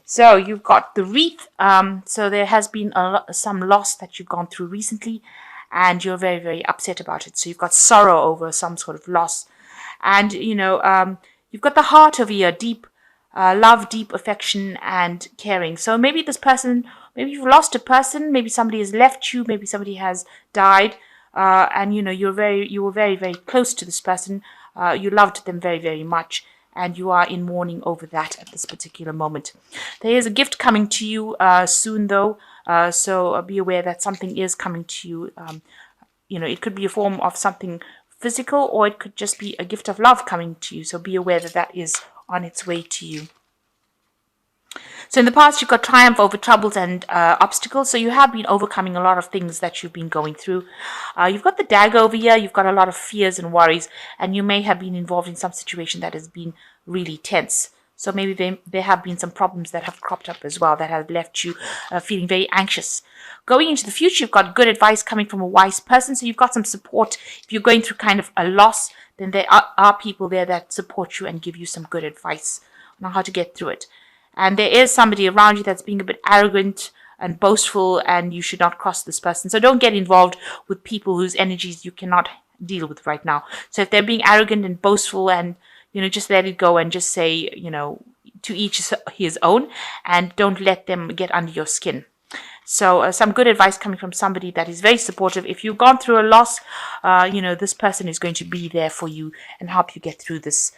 So you've got the wreath. So there has been some loss that you've gone through recently, and you're very, very upset about it. So you've got sorrow over some sort of loss. And, you've got the heart over here, deep love, deep affection and caring. So maybe this person, maybe you've lost a person, maybe somebody has left you, maybe somebody has died, and you were very, very close to this person. You loved them very, very much, and you are in mourning over that at this particular moment. There is a gift coming to you soon, though, so be aware that something is coming to you. It could be a form of something physical, or it could just be a gift of love coming to you. So be aware that that is on its way to you. So in the past, you've got triumph over troubles and obstacles. So you have been overcoming a lot of things that you've been going through. You've got the dagger over here. You've got a lot of fears and worries, and you may have been involved in some situation that has been really tense. So maybe there have been some problems that have cropped up as well that have left you feeling very anxious. Going into the future, you've got good advice coming from a wise person. So you've got some support. If you're going through kind of a loss, then there are people there that support you and give you some good advice on how to get through it. And there is somebody around you that's being a bit arrogant and boastful, and you should not cross this person. So don't get involved with people whose energies you cannot deal with right now. So if they're being arrogant and boastful, and just let it go and just say, to each his own, and don't let them get under your skin. So some good advice coming from somebody that is very supportive. If you've gone through a loss, this person is going to be there for you and help you get through this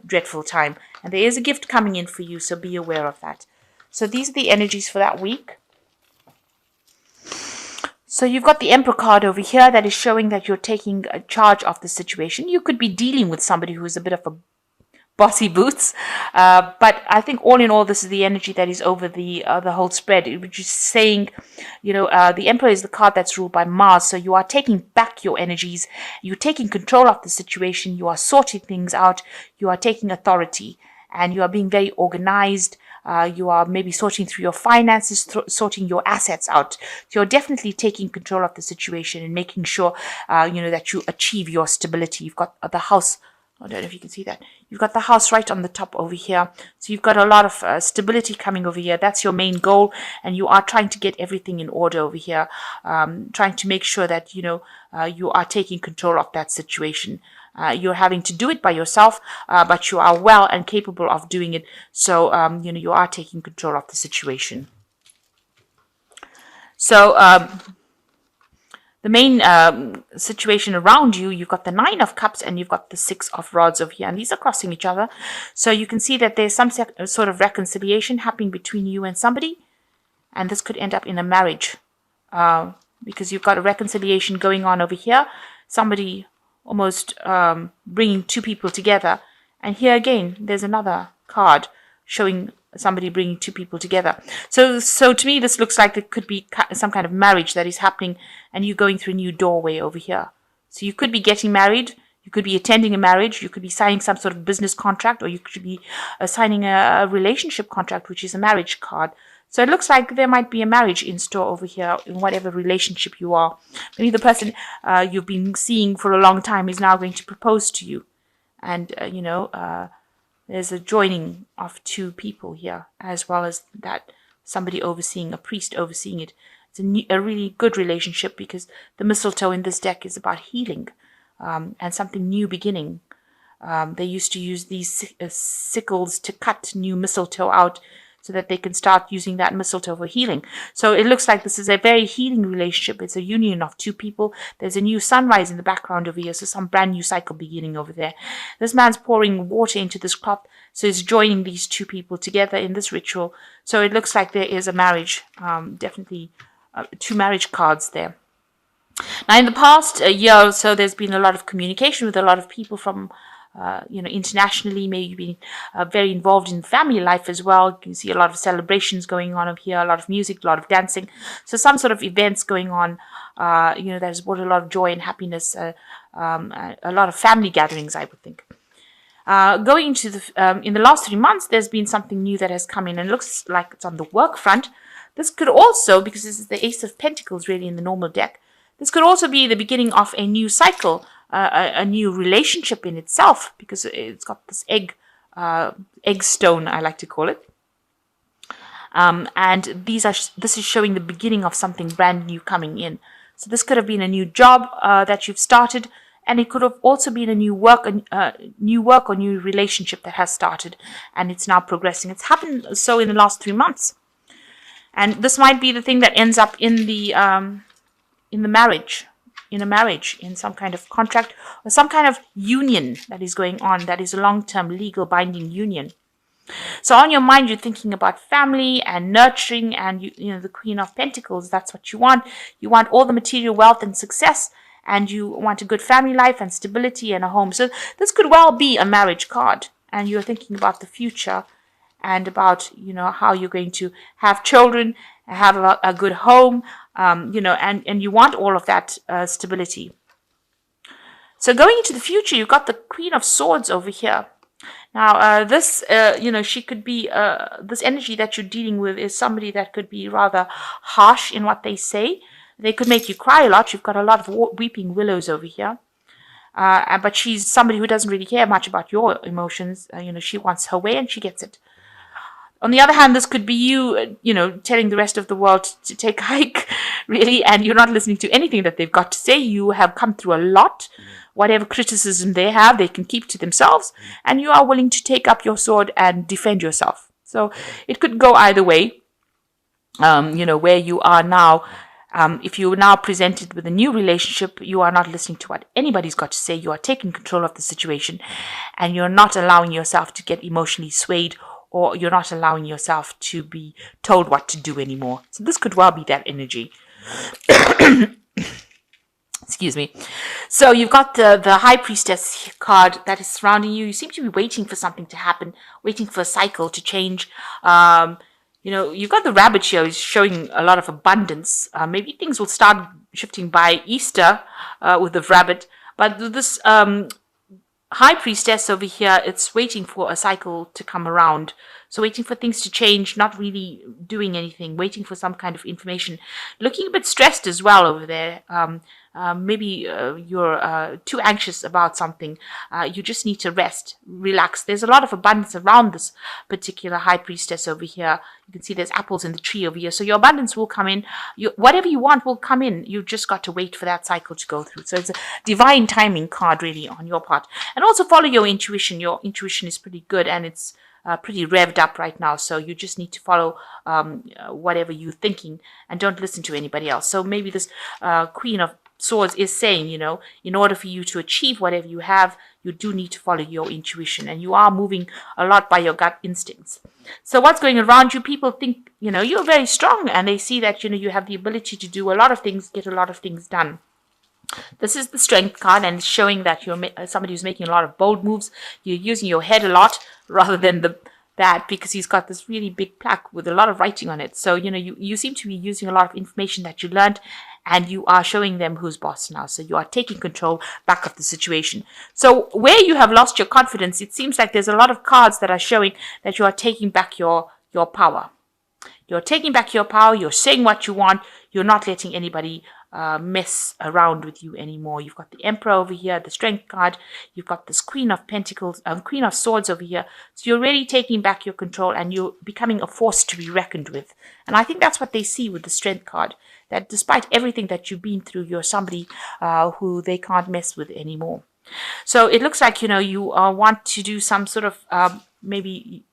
dreadful time. And there is a gift coming in for you, so be aware of that. So these are the energies for that week. So you've got the Emperor card over here that is showing that you're taking charge of the situation. You could be dealing with somebody who is a bit of a bossy boots, but I think all in all, this is the energy that is over the whole spread, which is saying, the Emperor is the card that's ruled by Mars. So you are taking back your energies, you're taking control of the situation, you are sorting things out, you are taking authority, and you are being very organized. You are maybe sorting through your finances, sorting your assets out. So you're definitely taking control of the situation and making sure, that you achieve your stability. You've got the house. I don't know if you can see that. You've got the house right on the top over here. So you've got a lot of stability coming over here. That's your main goal. And you are trying to get everything in order over here. Trying to make sure that, you are taking control of that situation. You're having to do it by yourself, but you are well and capable of doing it. So, you are taking control of the situation. So, the main situation around you, you've got the 9 of Cups and you've got the 6 of Rods over here. And these are crossing each other. So you can see that there's some sort of reconciliation happening between you and somebody. And this could end up in a marriage. Because you've got a reconciliation going on over here. Somebody almost bringing two people together. And here again, there's another card showing somebody bringing two people together. So to me, this looks like it could be some kind of marriage that is happening, and you going through a new doorway over here. So you could be getting married, you could be attending a marriage, you could be signing some sort of business contract, or you could be signing a relationship contract, which is a marriage card. So it looks like there might be a marriage in store over here in whatever relationship you are. Maybe the person you've been seeing for a long time is now going to propose to you. And, there's a joining of two people here, as well as that somebody overseeing, a priest overseeing it. It's a really good relationship, because the mistletoe in this deck is about healing and something new beginning. They used to use these sickles to cut new mistletoe out so that they can start using that mistletoe for healing. So it looks like this is a very healing relationship. It's a union of two people. There's a new sunrise in the background over here, so some brand new cycle beginning over there. This man's pouring water into this cloth, so he's joining these two people together in this ritual. So it looks like there is a marriage, definitely two marriage cards there. Now, in the past year or so, there's been a lot of communication with a lot of people from internationally. Maybe you've been very involved in family life as well. You can see a lot of celebrations going on over here, a lot of music, a lot of dancing. So some sort of events going on, that has brought a lot of joy and happiness, a lot of family gatherings, I would think. Going into in the last 3 months, there's been something new that has come in, and it looks like it's on the work front. This could also, because this is the Ace of Pentacles really in the normal deck, this could also be the beginning of a new cycle, a new relationship in itself, because it's got this egg stone, I like to call it. And this is showing the beginning of something brand new coming in. So this could have been a new job that you've started, and it could have also been a new work or new relationship that has started, and it's now progressing. It's happened so in the last 3 months, and this might be the thing that ends up in the marriage, in some kind of contract or some kind of union that is going on. That is a long-term legal binding union. So on your mind, you're thinking about family and nurturing, and the Queen of Pentacles. That's what you want. You want all the material wealth and success, and you want a good family life and stability and a home. So this could well be a marriage card, and you're thinking about the future and about how you're going to have children, have a good home, and you want all of that stability. So going into the future, you've got the Queen of Swords over here. Now, this, she could be, this energy that you're dealing with is somebody that could be rather harsh in what they say. They could make you cry a lot. You've got a lot of weeping willows over here. But she's somebody who doesn't really care much about your emotions. She wants her way and she gets it. On the other hand, this could be you, telling the rest of the world to take a hike, really, and you're not listening to anything that they've got to say. You have come through a lot. Whatever criticism they have, they can keep to themselves, and you are willing to take up your sword and defend yourself. So it could go either way, where you are now. If you're now presented with a new relationship, you are not listening to what anybody's got to say. You are taking control of the situation, and you're not allowing yourself to get emotionally swayed, or you're not allowing yourself to be told what to do anymore. So this could well be that energy. Excuse me. So you've got the High Priestess card that is surrounding you. You seem to be waiting for something to happen, waiting for a cycle to change. You've got the Rabbit here is showing a lot of abundance. Maybe things will start shifting by Easter with the Rabbit. But this High Priestess over here, it's waiting for a cycle to come around. So waiting for things to change, not really doing anything, waiting for some kind of information. Looking a bit stressed as well over there. Maybe you're too anxious about something. You just need to rest, relax. There's a lot of abundance around this particular High Priestess over here. You can see there's apples in the tree over here. So your abundance will come in. Whatever you want will come in. You've just got to wait for that cycle to go through. So it's a divine timing card really on your part. And also follow your intuition. Your intuition is pretty good, and it's pretty revved up right now. So you just need to follow whatever you're thinking and don't listen to anybody else. So maybe this Queen of Swords is saying, in order for you to achieve whatever you have, you do need to follow your intuition, and you are moving a lot by your gut instincts. So what's going around you, people think, you're very strong, and they see that, you have the ability to do a lot of things, get a lot of things done. This is the Strength card, and it's showing that you're somebody who's making a lot of bold moves. You're using your head a lot rather than that, because he's got this really big plaque with a lot of writing on it. So, you seem to be using a lot of information that you learned, and you are showing them who's boss now. So you are taking control back of the situation. So where you have lost your confidence, it seems like there's a lot of cards that are showing that you are taking back your power. You're taking back your power. You're saying what you want. You're not letting anybody mess around with you anymore. You've got the Emperor over here, the Strength card. You've got this Queen of Pentacles, Queen of Swords over here. So you're really taking back your control, and you're becoming a force to be reckoned with. And I think that's what they see with the Strength card, that despite everything that you've been through, you're somebody who they can't mess with anymore. So it looks like, you want to do some sort of maybe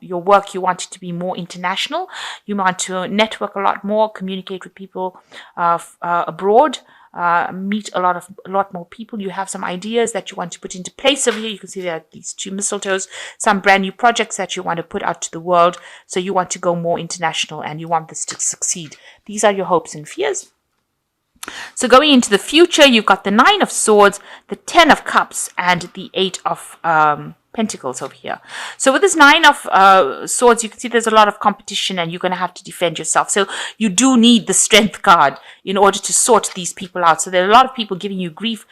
your work, you want it to be more international. You want to network a lot more, communicate with people abroad, meet a lot more people. You have some ideas that you want to put into place over here. You can see there are these 2 mistletoes, some brand new projects that you want to put out to the world. So you want to go more international, and you want this to succeed. These are your hopes and fears. So going into the future, you've got the 9 of Swords, the 10 of Cups, and the 8 of Pentacles over here. So with this 9 of Swords, you can see there's a lot of competition, and you're going to have to defend yourself. So you do need the Strength card in order to sort these people out. So there are a lot of people giving you grief.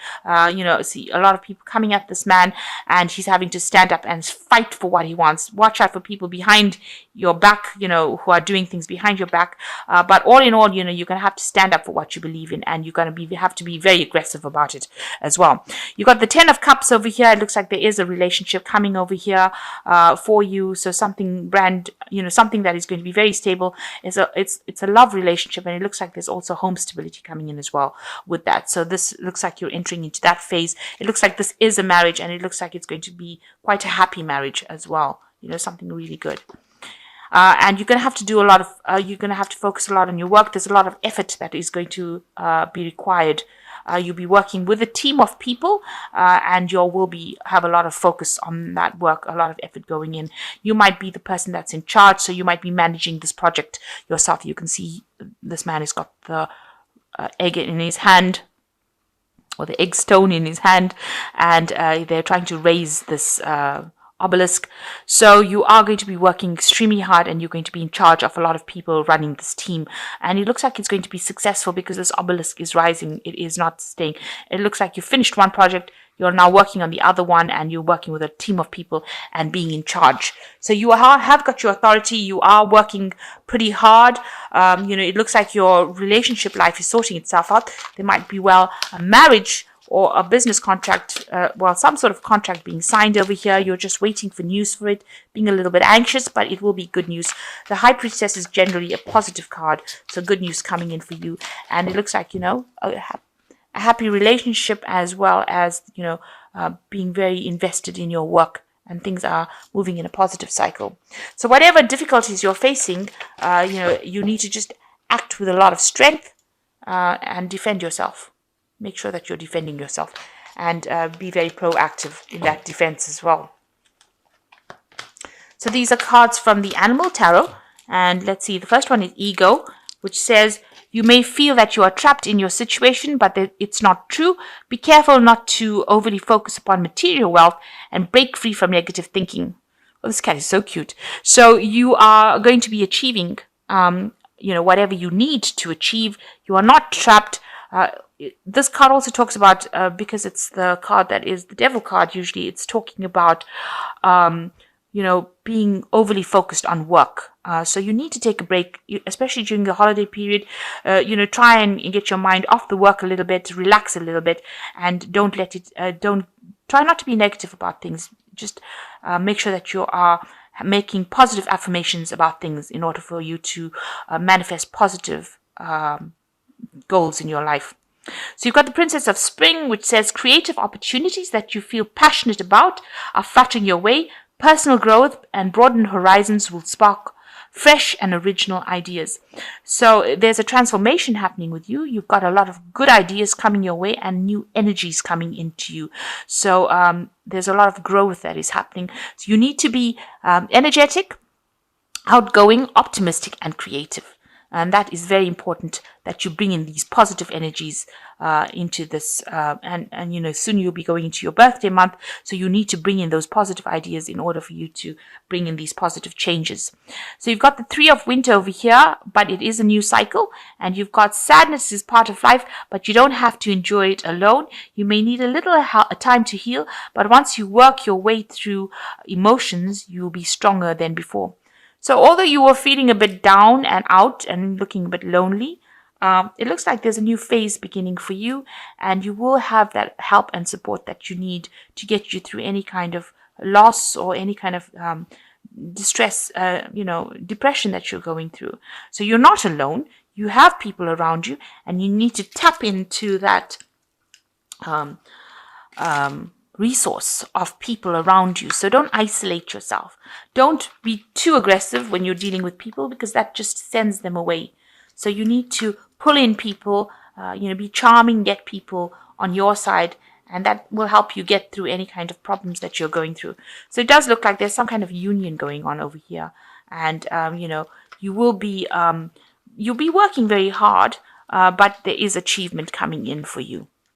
See a lot of people coming at this man, and he's having to stand up and fight for what he wants. Watch out for people behind your back, who are doing things behind your back. But all in all, you're going to have to stand up for what you believe in, and you're going to have to be very aggressive about it as well. You've got the 10 of Cups over here. It looks like there is a relationship. coming over here for you. So something something that is going to be very stable. It's a love relationship, and it looks like there's also home stability coming in as well with that. So this looks like you're entering into that phase. It looks like this is a marriage, and it looks like it's going to be quite a happy marriage as well. Something really good. And you're going to have to do a lot of, you're going to have to focus a lot on your work. There's a lot of effort that is going to be required. You'll be working with a team of people, and you will have a lot of focus on that work, a lot of effort going in. You might be the person that's in charge, so you might be managing this project yourself. You can see this man has got the egg in his hand, or the egg stone in his hand, and they're trying to raise this obelisk. So you are going to be working extremely hard, and you're going to be in charge of a lot of people running this team. And it looks like it's going to be successful because this obelisk is rising. It is not staying. It looks like you finished one project, you're now working on the other one, and you're working with a team of people and being in charge. So you have got your authority. You are working pretty hard. It looks like your relationship life is sorting itself out. There might be a marriage or a business contract, some sort of contract being signed over here. You're just waiting for news for it, being a little bit anxious, but it will be good news. The High Priestess is generally a positive card, so good news coming in for you. And it looks like, a happy relationship, as well as, being very invested in your work, and things are moving in a positive cycle. So whatever difficulties you're facing, you need to just act with a lot of strength and defend yourself. Make sure that you're defending yourself, and be very proactive in that defense as well. So these are cards from the Animal Tarot. And let's see, the first one is Ego, which says, you may feel that you are trapped in your situation, but that it's not true. Be careful not to overly focus upon material wealth, and break free from negative thinking. Oh, this cat is so cute. So you are going to be achieving, whatever you need to achieve. You are not trapped. This card also talks about, because it's the card that is the Devil card, usually it's talking about, being overly focused on work. So you need to take a break, especially during the holiday period. Try and get your mind off the work a little bit, relax a little bit, and don't try not to be negative about things. Just make sure that you are making positive affirmations about things in order for you to manifest positive goals in your life. So you've got the Princess of Spring, which says, creative opportunities that you feel passionate about are fluttering your way. Personal growth and broadened horizons will spark fresh and original ideas. So there's a transformation happening with you. You've got a lot of good ideas coming your way, and new energies coming into you. So there's a lot of growth that is happening. So you need to be energetic, outgoing, optimistic, and creative. And that is very important, that you bring in these positive energies into this. And soon you'll be going into your birthday month. So you need to bring in those positive ideas in order for you to bring in these positive changes. So you've got the Three of Winter over here, but it is a new cycle. And you've got sadness is part of life, but you don't have to enjoy it alone. You may need a little time to heal, but once you work your way through emotions, you'll be stronger than before. So although you were feeling a bit down and out and looking a bit lonely, it looks like there's a new phase beginning for you, and you will have that help and support that you need to get you through any kind of loss or any kind of distress, depression that you're going through. So you're not alone. You have people around you, and you need to tap into that resource of people around you. So don't isolate yourself. Don't be too aggressive when you're dealing with people, because that just sends them away. So you need to pull in people, be charming, get people on your side, and that will help you get through any kind of problems that you're going through. So it does look like there's some kind of union going on over here, and you will be you'll be working very hard, but there is achievement coming in for you.